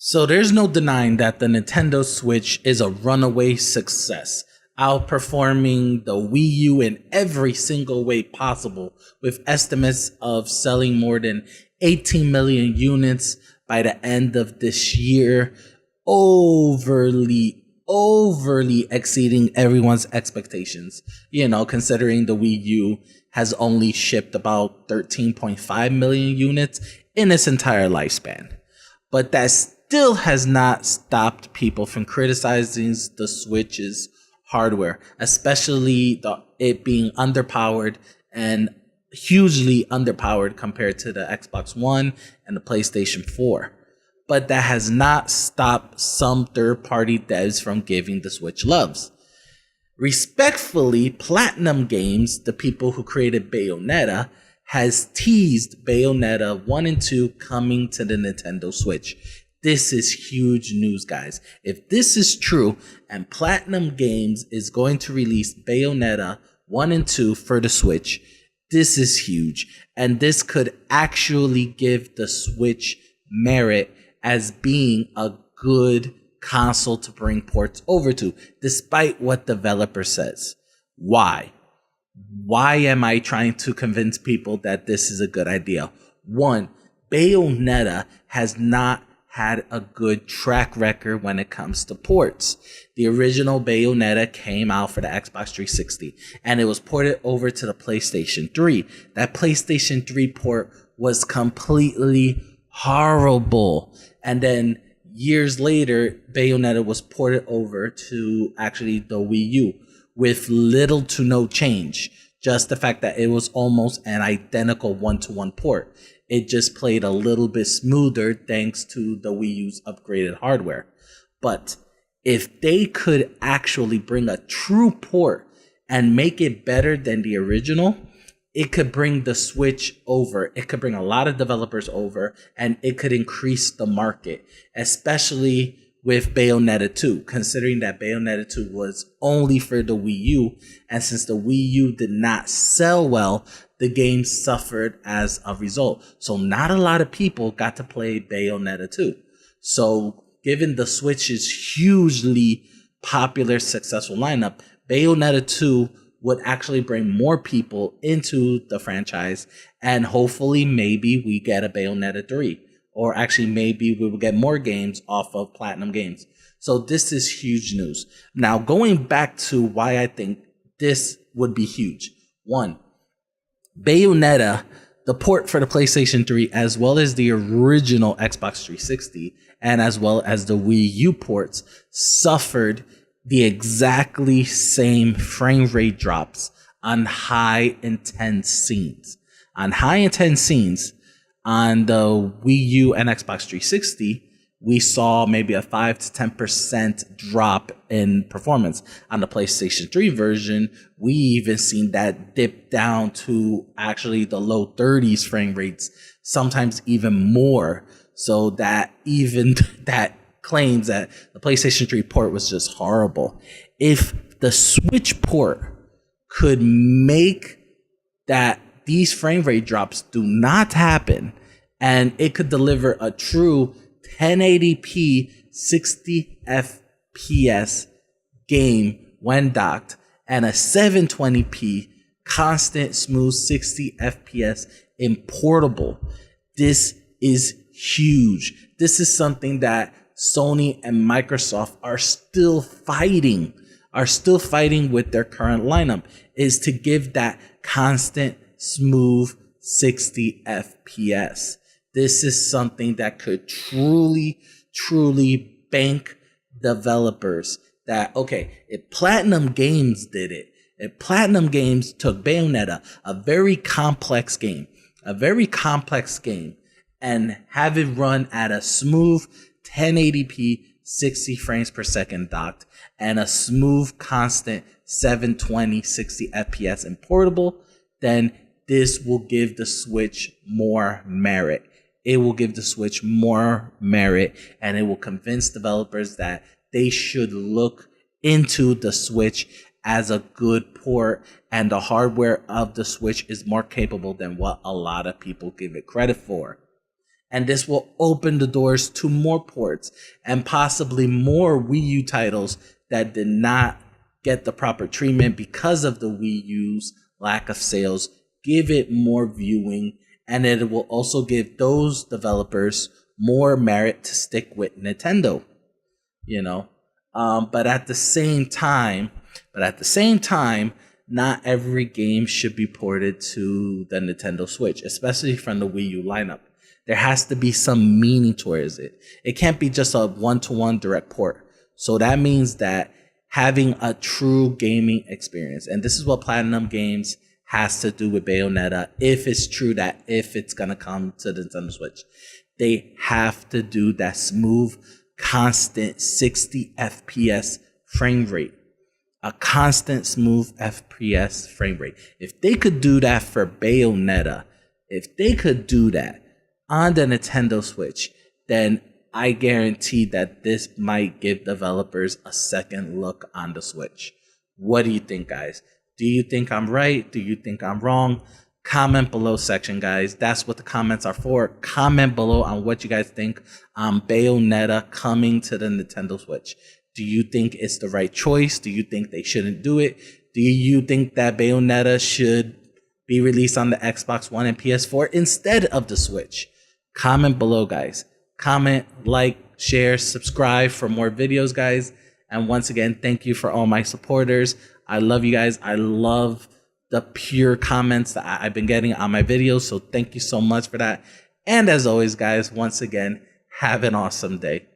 So there's no denying that the Nintendo Switch is a runaway success, outperforming the Wii U in every single way possible, with estimates of selling more than 18 million units by the end of this year, overly exceeding everyone's expectations. You know, considering the Wii U has only shipped about 13.5 million units in its entire lifespan. But that still has not stopped people from criticizing the Switch's hardware, especially it being underpowered and hugely underpowered compared to the Xbox One and the PlayStation 4. But that has not stopped some third-party devs from giving the Switch loves. Respectfully, Platinum Games, the people who created Bayonetta, has teased Bayonetta 1 and 2 coming to the Nintendo Switch. This is huge news, guys. If this is true and Platinum Games is going to release Bayonetta 1 and 2 for the Switch, this is huge. And this could actually give the Switch merit as being a good console to bring ports over to, despite what developer says. Why? Why am I trying to convince people that this is a good idea? One, Bayonetta has not had a good track record when it comes to ports. The original Bayonetta came out for the Xbox 360 and it was ported over to the PlayStation 3. That PlayStation 3 port was completely horrible. And then years later, Bayonetta was ported over to actually the Wii U with little to no change. Just the fact that it was almost an identical one-to-one port. It just played a little bit smoother thanks to the Wii U's upgraded hardware. But if they could actually bring a true port and make it better than the original, it could bring the Switch over. It could bring a lot of developers over, and it could increase the market, especially with Bayonetta 2, considering that Bayonetta 2 was only for the Wii U, and since the Wii U did not sell well, the game suffered as a result. So not a lot of people got to play Bayonetta 2. So given the Switch's hugely popular, successful lineup, Bayonetta 2 would actually bring more people into the franchise, and hopefully maybe we get a Bayonetta 3. Or actually, maybe we will get more games off of Platinum Games. So this is huge news. Now, going back to why I think this would be huge. One, Bayonetta, the port for the PlayStation 3, as well as the original Xbox 360, and as well as the Wii U ports, suffered the exactly same frame rate drops on high intense scenes. On high intense scenes, on the Wii U and Xbox 360, we saw maybe a 5 to 10% drop in performance. On the PlayStation 3 version, we even seen that dip down to actually the low 30s frame rates, sometimes even more. So that even that claims that the PlayStation 3 port was just horrible. If the Switch port could make that these frame rate drops do not happen, and it could deliver a true 1080p 60 FPS game when docked, and a 720p constant smooth 60 FPS in portable. This is huge. This is something that Sony and Microsoft are still fighting with their current lineup, is to give that constant smooth 60 FPS. This is something that could truly bank developers that, okay, if Platinum Games did it, if Platinum Games took Bayonetta, a very complex game, and have it run at a smooth 1080p 60 frames per second docked, and a smooth constant 720 60 FPS in portable, then this will give the Switch more merit. It will give the Switch more merit, and it will convince developers that they should look into the Switch as a good port, and the hardware of the Switch is more capable than what a lot of people give it credit for. And this will open the doors to more ports and possibly more Wii U titles that did not get the proper treatment because of the Wii U's lack of sales. Give it more viewing, and it will also give those developers more merit to stick with Nintendo, you know. But at the same time, not every game should be ported to the Nintendo Switch, especially from the Wii U lineup. There has to be some meaning towards it. It can't be just a one-to-one direct port. So that means that having a true gaming experience, and this is what Platinum Games has to do with Bayonetta, if it's true that if it's going to come to the Nintendo Switch, they have to do that smooth, constant 60 FPS frame rate. A constant smooth FPS frame rate. If they could do that for Bayonetta, if they could do that on the Nintendo Switch, then I guarantee that this might give developers a second look on the Switch. What do you think, guys? Do you think I'm right? Do you think I'm wrong? Comment below section, guys. That's what the comments are for. Comment below on what you guys think on Bayonetta coming to the Nintendo Switch. Do you think it's the right choice? Do you think they shouldn't do it? Do you think that Bayonetta should be released on the Xbox One and PS4 instead of the Switch? Comment below, guys. Comment, like, share, subscribe for more videos, guys. And once again, thank you for all my supporters. I love you guys. I love the pure comments that I've been getting on my videos. So thank you so much for that. And as always, guys, once again, have an awesome day.